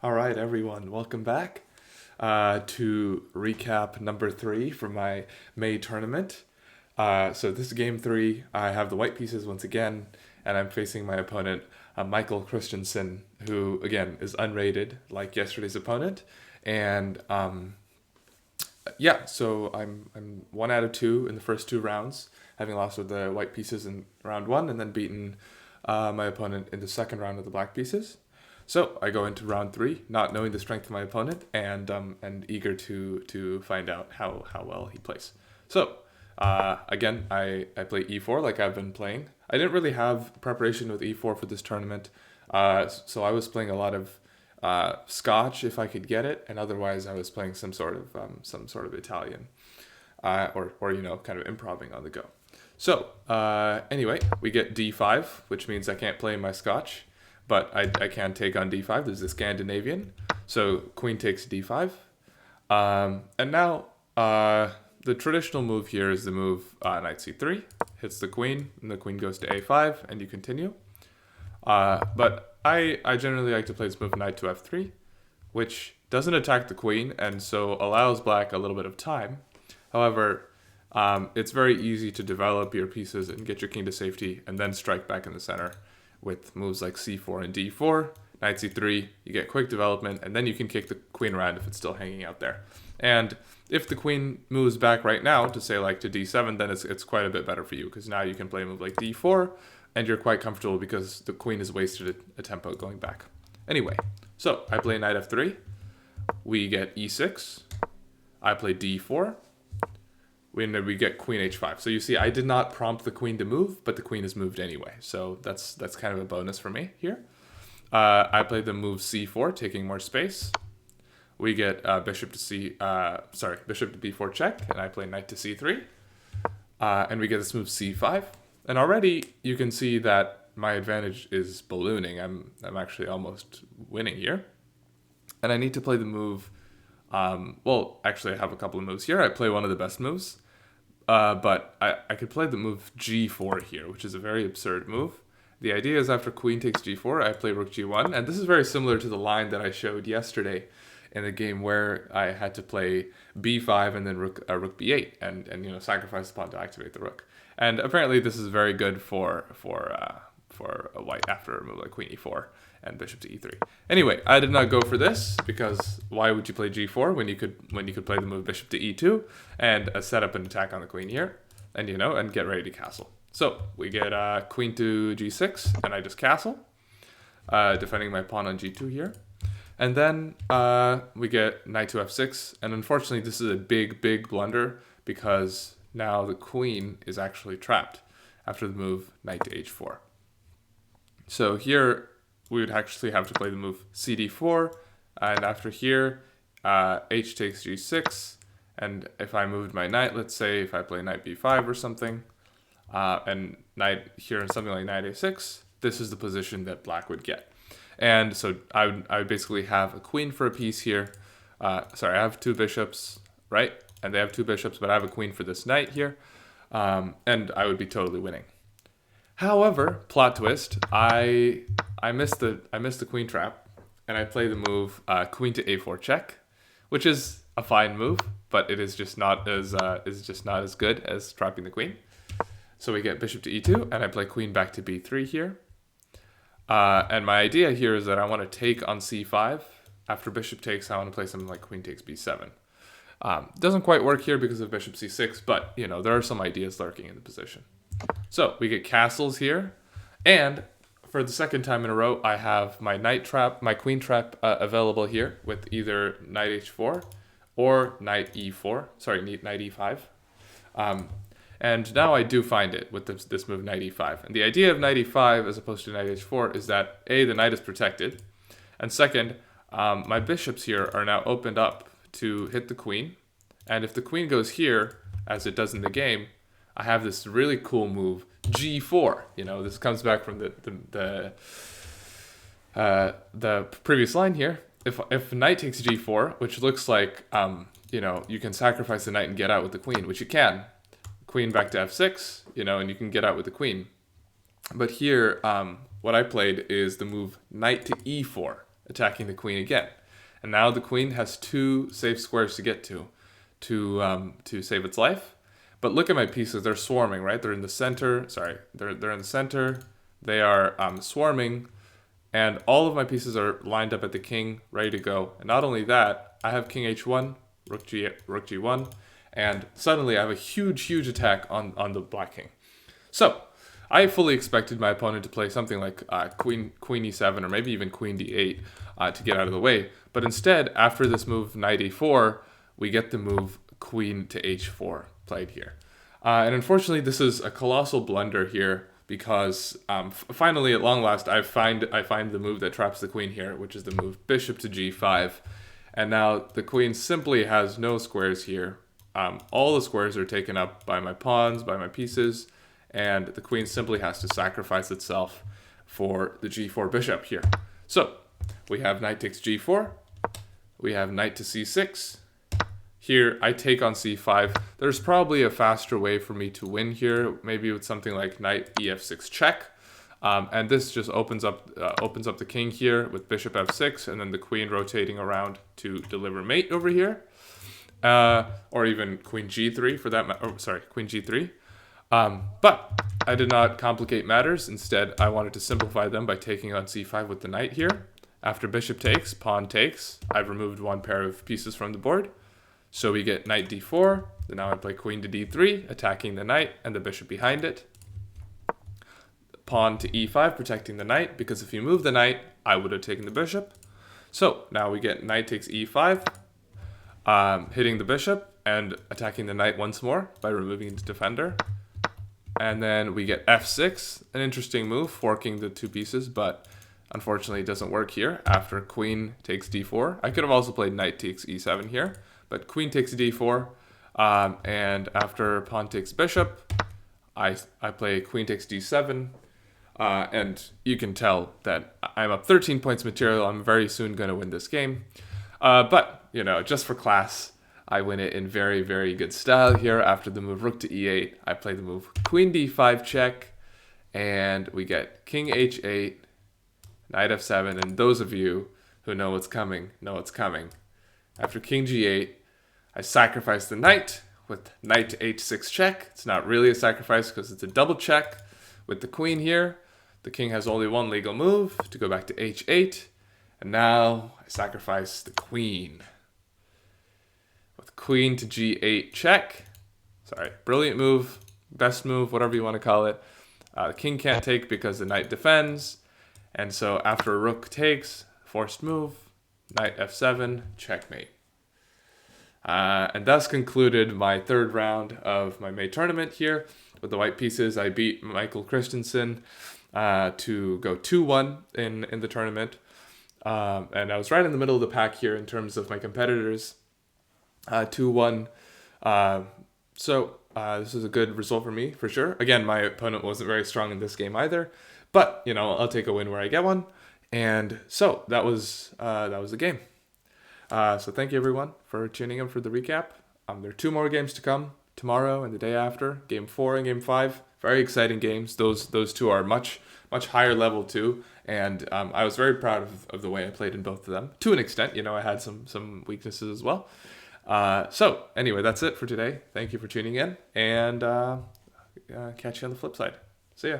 All right, everyone, welcome back to recap number 3 for my May tournament. So this is game 3. I have the white pieces once again, and I'm facing my opponent, Michael Christensen, who again is unrated like yesterday's opponent. And yeah, so I'm 1 out of 2 in the first 2 rounds, having lost with the white pieces in round 1, and then beaten my opponent in the second round with the black pieces. So I go into round 3, not knowing the strength of my opponent, and eager to find out how well he plays. So again, I play e4 like I've been playing. I didn't really have preparation with e4 for this tournament, so I was playing a lot of Scotch if I could get it, and otherwise I was playing some sort of Italian, or kind of improvising on the go. So anyway, we get d5, which means I can't play my Scotch. But I can take on d5. There's the Scandinavian. So queen takes d5. And now the traditional move here is the move knight c3. Hits the queen, and the queen goes to a5, and you continue. But I generally like to play this move knight to f3, which doesn't attack the queen, and so allows black a little bit of time. However, it's very easy to develop your pieces and get your king to safety, and then strike back in the center with moves like c4 and d4, knight c3, you get quick development, and then you can kick the queen around if it's still hanging out there. And if the queen moves back right now to say like to d7, then it's quite a bit better for you, because now you can play a move like d4, and you're quite comfortable because the queen has wasted a tempo going back. Anyway, so I play knight f3, we get e6, I play d4, we get queen h5. So you see, I did not prompt the queen to move, but the queen has moved anyway. So that's kind of a bonus for me here. I play the move c4, taking more space. We get bishop to b4 check, and I play knight to c3. And we get this move c5. And already you can see that my advantage is ballooning. I'm actually almost winning here. And I need to play the move. Well, actually, I have a couple of moves here. I play one of the best moves, but I could play the move g4 here, which is a very absurd move. The idea is after queen takes g4, I play rook g1, and this is very similar to the line that I showed yesterday in the game where I had to play b5 and then rook b8, and sacrifice the pawn to activate the rook. And apparently, this is very good for a white after a move like queen e4 and bishop to e3. Anyway, I did not go for this because why would you play g4 when you could play the move bishop to e2 and set up an attack on the queen here, and get ready to castle. So we get queen to g6, and I just castle, defending my pawn on g2 here, and then we get knight to f6, and unfortunately this is a big blunder because now the queen is actually trapped after the move knight to h4. So here we would actually have to play the move cd4, and after here, h takes g6, and if I moved my knight, let's say if I play knight b5 or something, and knight here and something like knight a6, this is the position that black would get. And so I would basically have a queen for a piece here. Sorry, I have 2 bishops, right? And they have 2 bishops, but I have a queen for this knight here, and I would be totally winning. However, plot twist, I missed the queen trap, and I play the move queen to a4 check, which is a fine move, but it is just not as good as trapping the queen. So we get bishop to e2, and I play queen back to b3 here. And my idea here is that I want to take on c5. After bishop takes, I want to play something like queen takes b7. Doesn't quite work here because of bishop c6, but there are some ideas lurking in the position. So we get castles here, and for the second time in a row, I have my queen trap available here with either knight h4 or knight e4. Sorry, knight e5. And now I do find it with this move knight e5. And the idea of knight e5 as opposed to knight h4 is that A, the knight is protected, and second, my bishops here are now opened up to hit the queen. And if the queen goes here, as it does in the game, I have this really cool move, g4. This comes back from the previous line here. If knight takes g4, which looks like you can sacrifice the knight and get out with the queen, which you can. Queen back to f6, and you can get out with the queen. But here, what I played is the move knight to e4. attacking the queen again. And now the queen has 2 safe squares to get to save its life. But look at my pieces; they're swarming, right? They're in the center. Sorry, they're in the center. They are swarming, and all of my pieces are lined up at the king, ready to go. And not only that, I have king h1, rook g1, and suddenly I have a huge attack on the black king. So I fully expected my opponent to play something like queen e7 or maybe even queen d8 to get out of the way. But instead, after this move knight e4, we get the move queen to h4 played here. And unfortunately, this is a colossal blunder here because finally, at long last, I find the move that traps the queen here, which is the move bishop to g5. And now the queen simply has no squares here. All the squares are taken up by my pawns, by my pieces, and the queen simply has to sacrifice itself for the g4 bishop here. So we have knight takes g4, we have knight to c6. Here, I take on c5. There's probably a faster way for me to win here, maybe with something like knight ef6 check. And this just opens up the king here with bishop f6, and then the queen rotating around to deliver mate over here. Or even queen g3 for that, queen g3. But I did not complicate matters. Instead, I wanted to simplify them by taking on c5 with the knight here. After bishop takes, pawn takes, I've removed 1 pair of pieces from the board. So we get knight d4, then now I play queen to d3, attacking the knight and the bishop behind it. Pawn to e5, protecting the knight, because if you move the knight, I would have taken the bishop. So now we get knight takes e5, hitting the bishop and attacking the knight once more by removing the defender. And then we get f6, an interesting move, forking the 2 pieces, but unfortunately it doesn't work here after queen takes d4. I could have also played knight takes e7 here, but queen takes d4, and after pawn takes bishop, I play queen takes d7, and you can tell that I'm up 13 points material. I'm very soon going to win this game, but you know, just for class, I win it in very good style here. After the move rook to e8, I play the move queen d5 check, and we get king h8, knight f7, and those of you who know what's coming know what's coming. After king g8, I sacrifice the knight with knight to h6 check. It's not really a sacrifice because it's a double check with the queen here. The king has only 1 legal move to go back to h8. And now I sacrifice the queen with queen to g8 check. Sorry, brilliant move, best move, whatever you want to call it. The king can't take because the knight defends. And so after a rook takes, forced move, knight f7, checkmate. And thus concluded my 3rd round of my May tournament here. With the white pieces, I beat Michael Christensen to go 2-1 in the tournament. And I was right in the middle of the pack here in terms of my competitors. 2-1. So this is a good result for me, for sure. Again, my opponent wasn't very strong in this game either. But, you know, I'll take a win where I get one. And so that was the game. So thank you everyone for tuning in for the recap. There are 2 more games to come tomorrow and the day after. Game 4 and Game 5. Very exciting games. Those 2 are much higher level too. And I was very proud of the way I played in both of them. To an extent, you know, I had some weaknesses as well. So anyway, that's it for today. Thank you for tuning in. And catch you on the flip side. See ya.